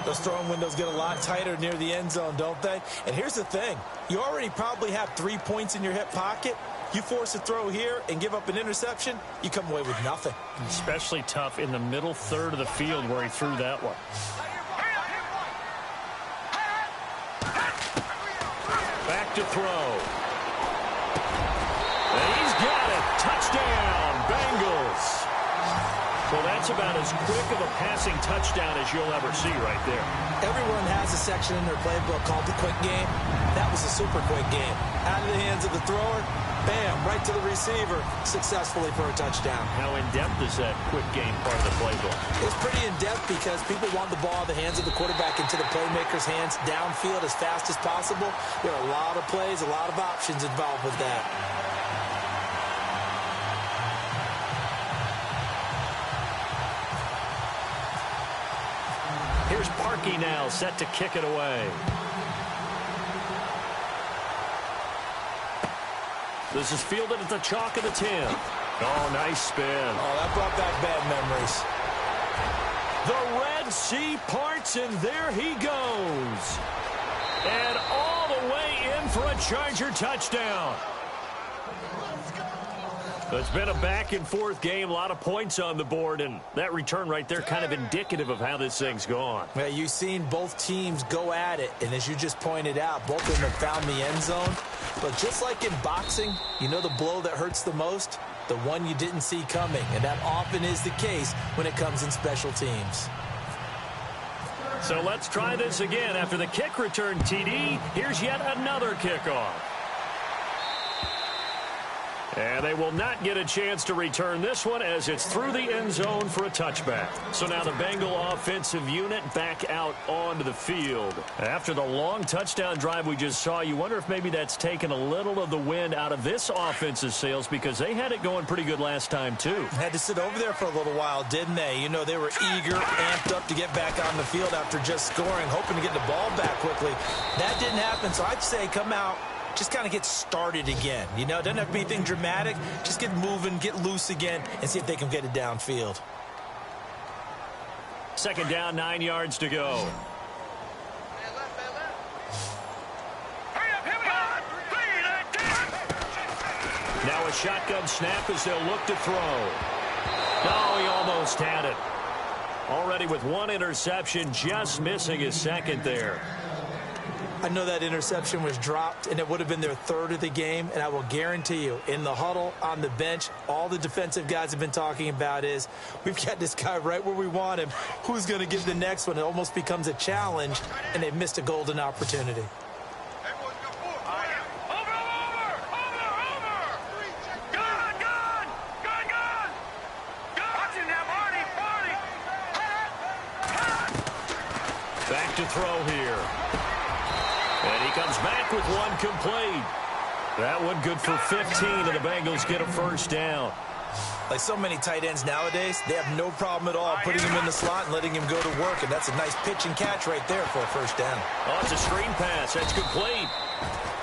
Those throwing windows get a lot tighter near the end zone, don't they? And here's the thing. You already probably have 3 points in your hip pocket. You force a throw here and give up an interception, you come away with nothing. Especially tough in the middle third of the field where he threw that one. Back to throw. And he's got it. Touchdown, Bengals. Well, that's about as quick of a passing touchdown as you'll ever see right there. Everyone has a section in their playbook called the quick game. That was a super quick game. Out of the hands of the thrower, bam, right to the receiver, successfully for a touchdown. How in-depth is that quick game part of the playbook? It's pretty in-depth because people want the ball in the hands of the quarterback into the playmaker's hands downfield as fast as possible. There are a lot of plays, a lot of options involved with that. Here's Parkey now, set to kick it away. This is fielded at the chalk of the 10. Oh, nice spin. Oh, that brought back bad memories. The Red Sea parts, and there he goes. And all the way in for a Charger touchdown. It's been a back-and-forth game, a lot of points on the board, and that return right there kind of indicative of how this thing's gone. Well, you've seen both teams go at it, and as you just pointed out, both of them have found the end zone. But just like in boxing, you know the blow that hurts the most? The one you didn't see coming, and that often is the case when it comes in special teams. So let's try this again. After the kick return TD, here's yet another kickoff. And they will not get a chance to return this one as it's through the end zone for a touchback. So now the Bengal offensive unit back out onto the field. After the long touchdown drive we just saw, you wonder if maybe that's taken a little of the wind out of this offense's sails because they had it going pretty good last time too. Had to sit over there for a little while, didn't they? You know, they were eager, amped up to get back on the field after just scoring, hoping to get the ball back quickly. That didn't happen, so I'd say come out, just kind of get started again. You know, it doesn't have to be anything dramatic. Just get moving, get loose again, and see if they can get it downfield. Second down, 9 yards to go. Now a shotgun snap as they'll look to throw. No, he almost had it. Already with one interception, just missing his second there. I know that interception was dropped, and it would have been their third of the game, and I will guarantee you, in the huddle, on the bench, all the defensive guys have been talking about is, we've got this guy right where we want him. Who's going to get the next one? It almost becomes a challenge, and they've missed a golden opportunity. Back to throw here. And he comes back with one complete. That one good for 15, and the Bengals get a first down. Like so many tight ends nowadays, they have no problem at all putting him in the slot and letting him go to work, and that's a nice pitch and catch right there for a first down. Oh, it's a screen pass. That's complete.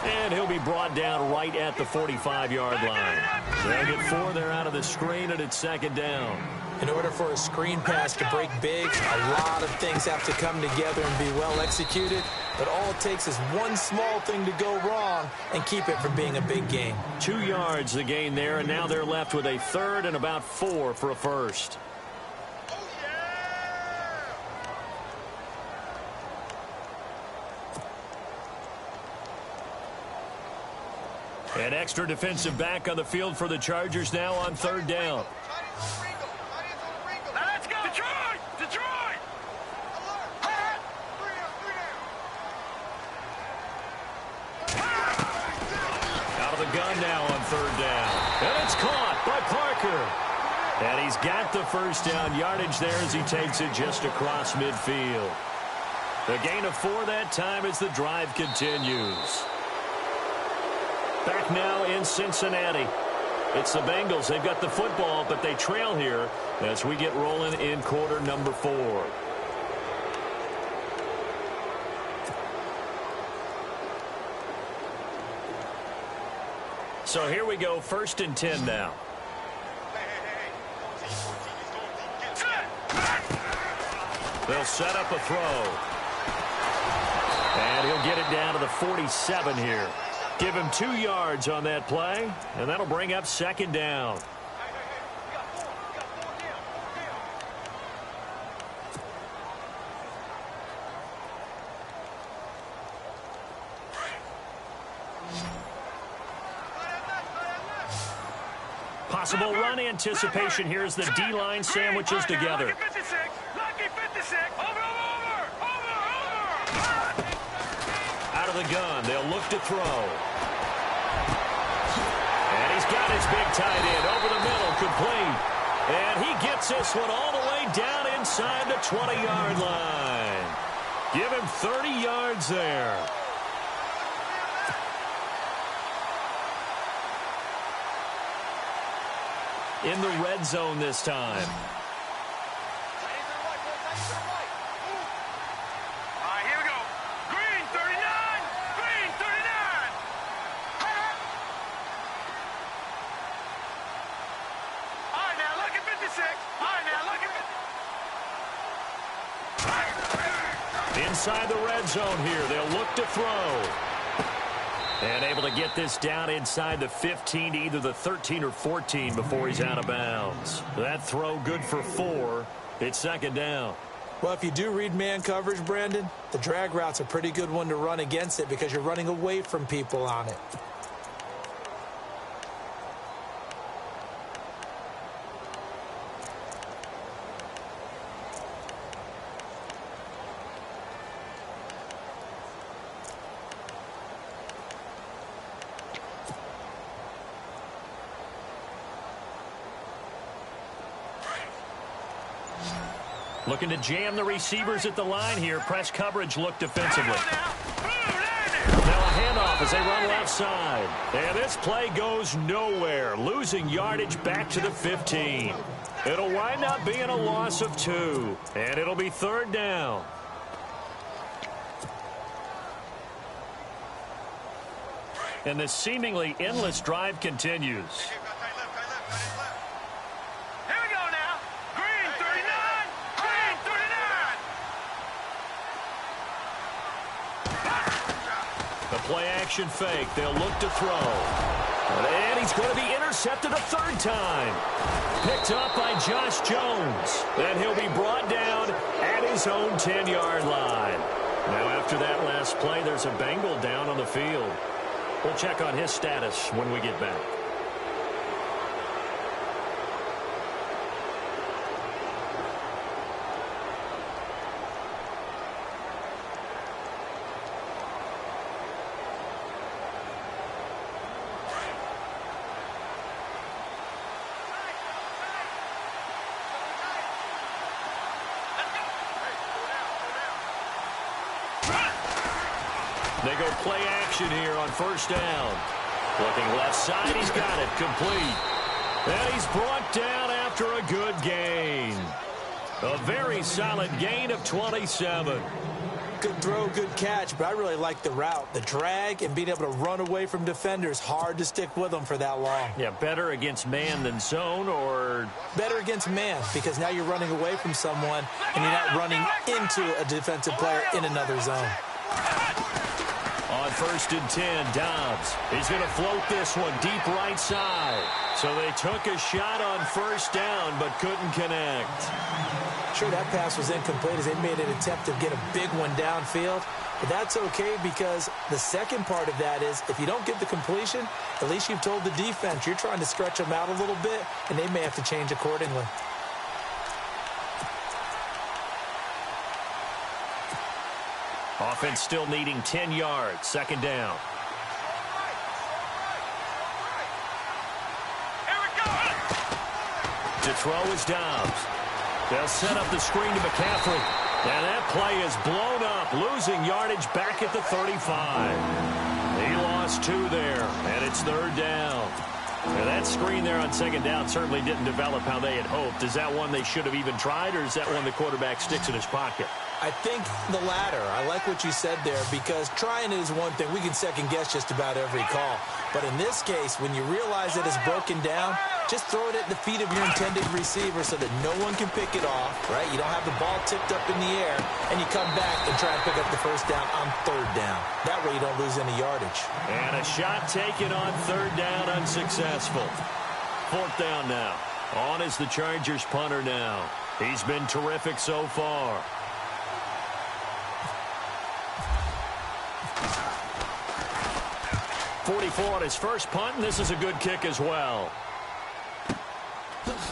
And he'll be brought down right at the 45-yard line. They'll get 4 there out of the screen, and it's second down. In order for a screen pass to break big, a lot of things have to come together and be well executed. But all it takes is one small thing to go wrong and keep it from being a big gain. 2 yards the gain there, and now they're left with a third and about 4 for a first. An extra defensive back on the field for the Chargers now on third down. Let's go! Detroit! Detroit! Out of the gun now on third down. And it's caught by Parker. And he's got the first down yardage there as he takes it just across midfield. The gain of 4 that time as the drive continues. Back now in Cincinnati. It's the Bengals. They've got the football, but they trail here as we get rolling in quarter number 4. So here we go, first and 10 now. They'll set up a throw. And he'll get it down to the 47 here. Give him 2 yards on that play, and that'll bring up second down. Possible run anticipation here as the D-line sandwiches together. Lucky 56! Lucky 56! Over! Out of the gun, they'll look to throw. And he's got his big tight end over the middle, complete. And he gets this one all the way down inside the 20-yard line. Give him 30 yards there. In the red zone this time. Inside the red zone here, they'll look to throw. And able to get this down inside the 15, either the 13 or 14 before he's out of bounds. That throw good for 4. It's second down. Well, if you do read man coverage, Brandon, the drag route's a pretty good one to run against it because you're running away from people on it. Looking to jam the receivers at the line here. Press coverage look defensively. Now a handoff as they run left side. And this play goes nowhere. Losing yardage back to the 15. It'll wind up being a loss of 2. And it'll be third down. And this seemingly endless drive continues. Play-action fake. They'll look to throw. And he's going to be intercepted a third time. Picked up by Josh Jones. And he'll be brought down at his own 10-yard line. Now, after that last play, there's a Bengal down on the field. We'll check on his status when we get back. They go play action here on first down. Looking left side, he's got it complete. And he's brought down after a good gain. A very solid gain of 27. Good throw, good catch, but I really like the route. The drag and being able to run away from defenders, hard to stick with them for that long. Yeah, better against man than zone, or? Better against man, because now you're running away from someone and you're not running into a defensive player in another zone. On first and 10, Dobbs. He's going to float this one deep right side. So they took a shot on first down, but couldn't connect. Sure, that pass was incomplete as they made an attempt to get a big one downfield. But that's okay because the second part of that is if you don't get the completion, at least you've told the defense you're trying to stretch them out a little bit, and they may have to change accordingly. Offense still needing 10 yards. Second down. To throw is Dobbs. They'll set up the screen to McCaffrey. And that play is blown up, losing yardage back at the 35. He lost 2 there, and it's third down. Now that screen there on second down certainly didn't develop how they had hoped. Is that one they should have even tried, or is that one the quarterback sticks in his pocket? I think the latter. I like what you said there because trying it is one thing. We can second-guess just about every call. But in this case, when you realize that it's broken down, just throw it at the feet of your intended receiver so that no one can pick it off, right? You don't have the ball tipped up in the air, and you come back and try and pick up the first down on third down. That way you don't lose any yardage. And a shot taken on third down, unsuccessful. Fourth down now. On is the Chargers punter now. He's been terrific so far. .44 on his first punt, and this is a good kick as well.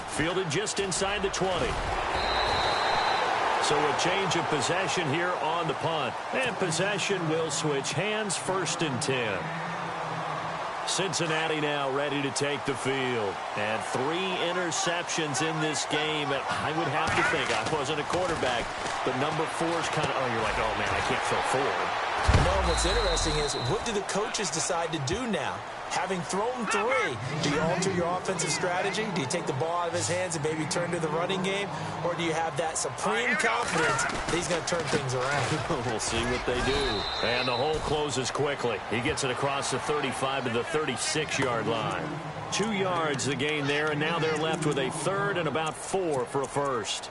Fielded just inside the 20. So a change of possession here on the punt. And possession will switch hands, first and 10. Cincinnati now ready to take the field. And 3 interceptions in this game. And I would have to think, I wasn't a quarterback, but number 4 is kind of, oh, you're like, oh, man, I can't throw forward. No, what's interesting is what do the coaches decide to do now? Having thrown 3, do you alter your offensive strategy? Do you take the ball out of his hands and maybe turn to the running game? Or do you have that supreme confidence that he's going to turn things around? We'll see what they do. And the hole closes quickly. He gets it across the 35 to the 36-yard line. 2 yards the gain there, and now they're left with a third and about 4 for a first.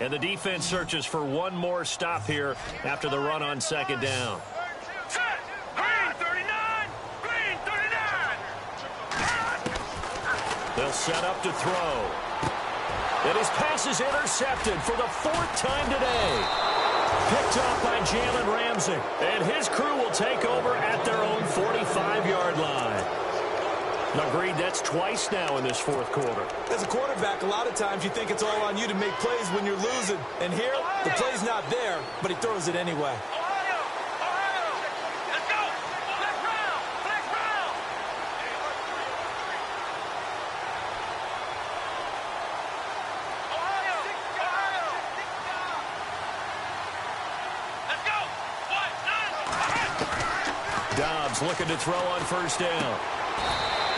And the defense searches for one more stop here after the run on second down. Set. Green 39. Green 39. They'll set up to throw. And his pass is intercepted for the 4th time today. Picked up by Jalen Ramsey. And his crew will take over at their own 45-yard line. Agreed, that's twice now in this 4th quarter. As a quarterback, a lot of times you think it's all on you to make plays when you're losing. And here, the play's not there, but he throws it anyway. Let's go. Let's round. Let's Dobbs looking to throw on first down.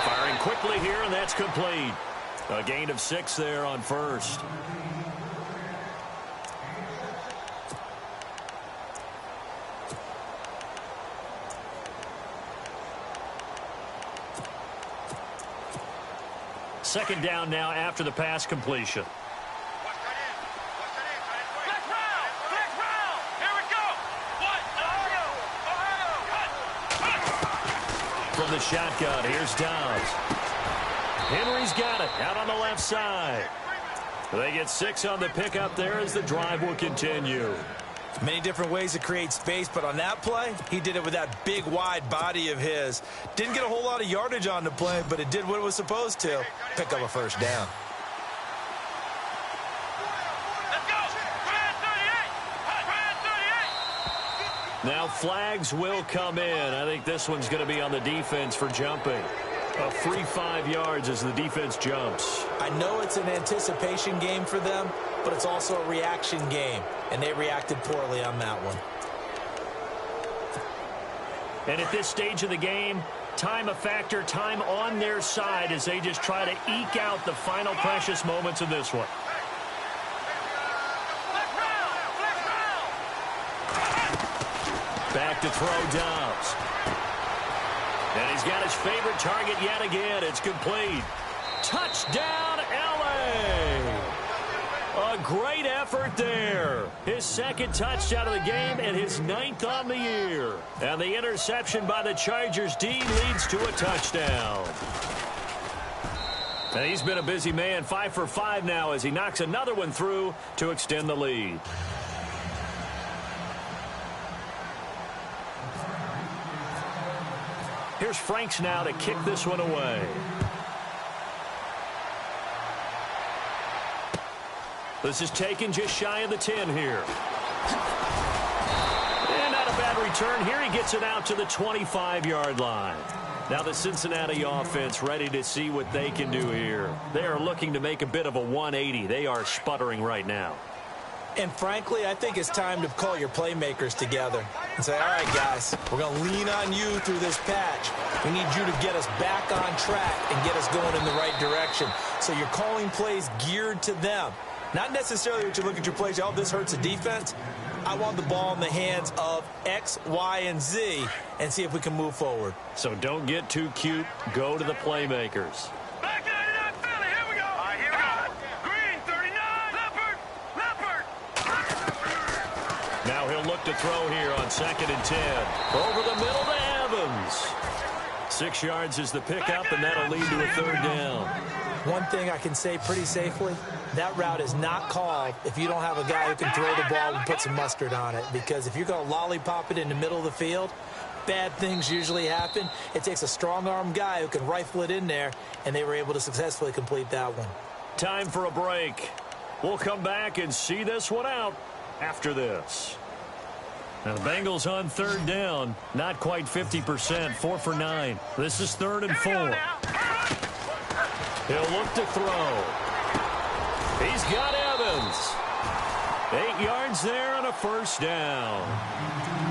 Firing quickly here, and that's complete. A gain of 6 there on first. Second down now after the pass completion. From the shotgun, here's Dobbs. Henry's got it out on the left side. They get 6 on the pickup there as the drive will continue. Many different ways to create space, but on that play, he did it with that big, wide body of his. Didn't get a whole lot of yardage on the play, but it did what it was supposed to. Pick up a first down. Now flags will come in. I think this one's going to be on the defense for jumping. A free 5 yards as the defense jumps. I know it's an anticipation game for them, but it's also a reaction game, and they reacted poorly on that one. And at this stage of the game, time a factor, time on their side as they just try to eke out the final precious moments of this one. Back to throw Dobbs. And he's got his favorite target yet again. It's complete. Touchdown, L.A. A great effort there. His second touchdown of the game and his 9th on the year. And the interception by the Chargers D leads to a touchdown. And he's been a busy man, 5 for 5 now as he knocks another one through to extend the lead. Here's Franks now to kick this one away. This is taken just shy of the 10 here. And not a bad return here. He gets it out to the 25-yard line. Now the Cincinnati offense ready to see what they can do here. They are looking to make a bit of a 180. They are sputtering right now. And frankly, I think it's time to call your playmakers together and say, all right, guys, we're going to lean on you through this patch. We need you to get us back on track and get us going in the right direction. So you're calling plays geared to them. Not necessarily that you look at your plays, oh, this hurts the defense. I want the ball in the hands of X, Y, and Z and see if we can move forward. So don't get too cute. Go to the playmakers. Now he'll look to throw here on 2nd and 10. Over the middle to Evans. 6 yards is the pickup, and that'll lead to a 3rd down. One thing I can say pretty safely, that route is not called if you don't have a guy who can throw the ball and put some mustard on it. Because if you're going to lollipop it in the middle of the field, bad things usually happen. It takes a strong-arm guy who can rifle it in there, and they were able to successfully complete that one. Time for a break. We'll come back and see this one out after this. Now the Bengals on 3rd down. Not quite 50%. 4 for 9. This is 3rd and 4. He'll look to throw. He's got Evans. 8 yards there on a 1st down.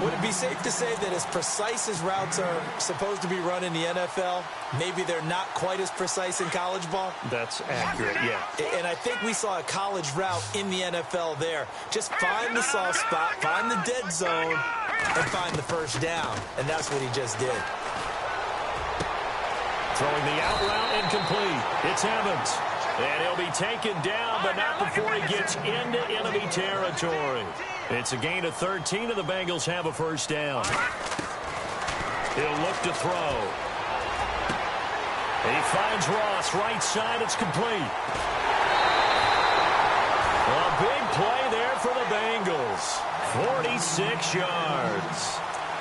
Would it be safe to say that as precise as routes are supposed to be run in the NFL, maybe they're not quite as precise in college ball? That's accurate, yeah. And I think we saw a college route in the NFL there. Just find the soft spot, find the dead zone, and find the 1st down. And that's what he just did. Throwing the out route incomplete. It's Evans. And he'll be taken down, but not before he gets into enemy territory. It's a gain of 13, and the Bengals have a 1st down. He'll look to throw. He finds Ross, right side, it's complete. A big play there for the Bengals. 46 yards.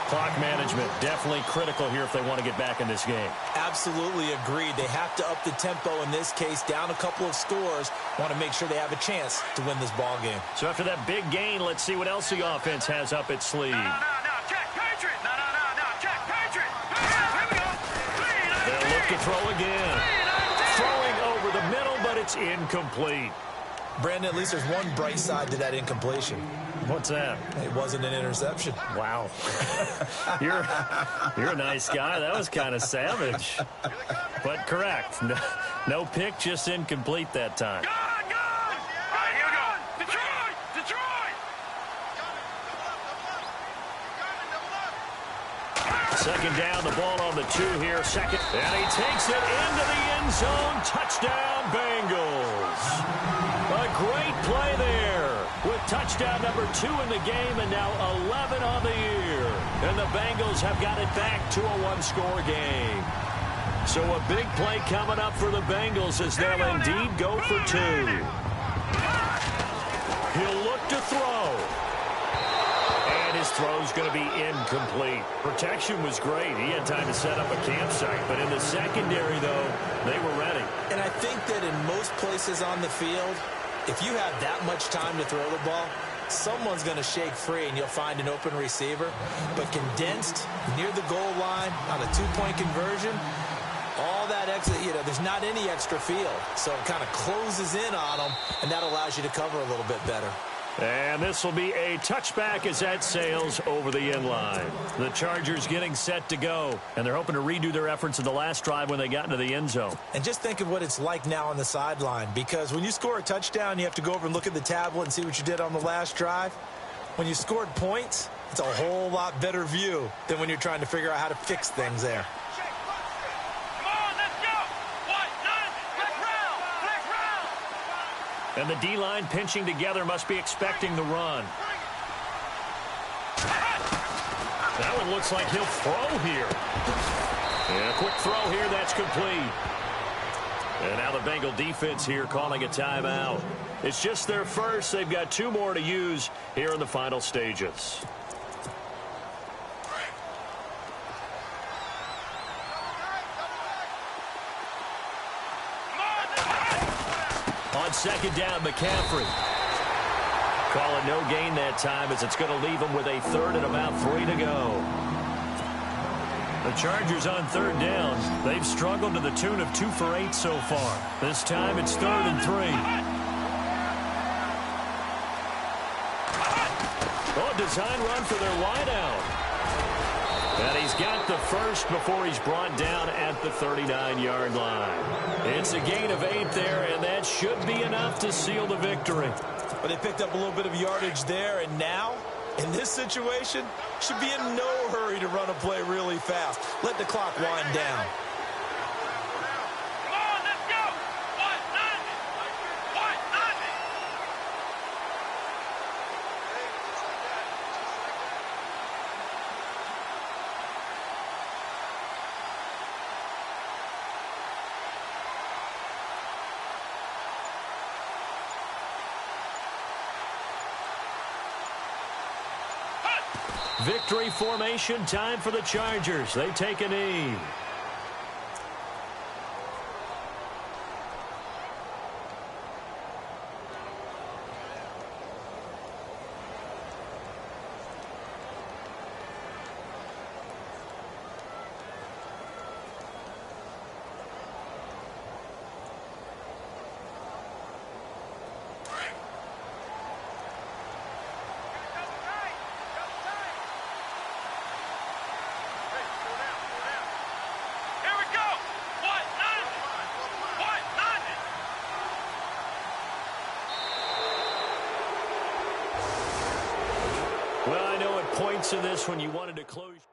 Clock management definitely critical here if they want to get back in this game. Absolutely agreed. They have to up the tempo in this case, down a couple of scores. Want to make sure they have a chance to win this ball game. So after that big gain, let's see what else the offense has up its sleeve. Check, Patriot. Check, Patriot. Here we go. They'll look to throw again. Throwing over the middle, but it's incomplete. Brandon, at least there's one bright side to that incompletion. What's that? It wasn't an interception. Wow. You're a nice guy. That was kind of savage. But correct. No pick, just incomplete that time. Gone, gone! All right, here we go. Detroit! Detroit! Second down, the ball on the 2 here. Second. And he takes it into the end zone. Touchdown, Bengals. A great play there with touchdown number 2 in the game and now 11 on the year. And the Bengals have got it back to a one-score game. So a big play coming up for the Bengals as they'll indeed go for 2. He'll look to throw. And his throw's going to be incomplete. Protection was great. He had time to set up a campsite. But in the secondary, though, they were ready. And I think that in most places on the field, if you have that much time to throw the ball, someone's going to shake free and you'll find an open receiver. But condensed, near the goal line, on a 2-point conversion, all that extra, there's not any extra field. So it kind of closes in on them, and that allows you to cover a little bit better. And this will be a touchback as that sails over the end line. The Chargers getting set to go, and they're hoping to redo their efforts in the last drive when they got into the end zone. And just think of what it's like now on the sideline, because when you score a touchdown, you have to go over and look at the tablet and see what you did on the last drive. When you scored points, it's a whole lot better view than when you're trying to figure out how to fix things there. And the D-line pinching together must be expecting the run. That one looks like he'll throw here. And a quick throw here, that's complete. And now the Bengal defense here calling a timeout. It's just their first. They've got 2 more to use here in the final stages. On second down, McCaffrey. Call it no gain that time as it's going to leave them with a third and about 3 to go. The Chargers on third down. They've struggled to the tune of 2 for 8 so far. This time it's 3rd and 3. Oh, design run for their wideout. And he's got the first before he's brought down at the 39-yard line. It's a gain of 8 there, and that should be enough to seal the victory. But they picked up a little bit of yardage there, and now, in this situation, should be in no hurry to run a play really fast. Let the clock wind down. Come on, let's go! 1-0! 1-0! Victory formation, time for the Chargers. They take a knee. Well, I know at points in this when you wanted to close.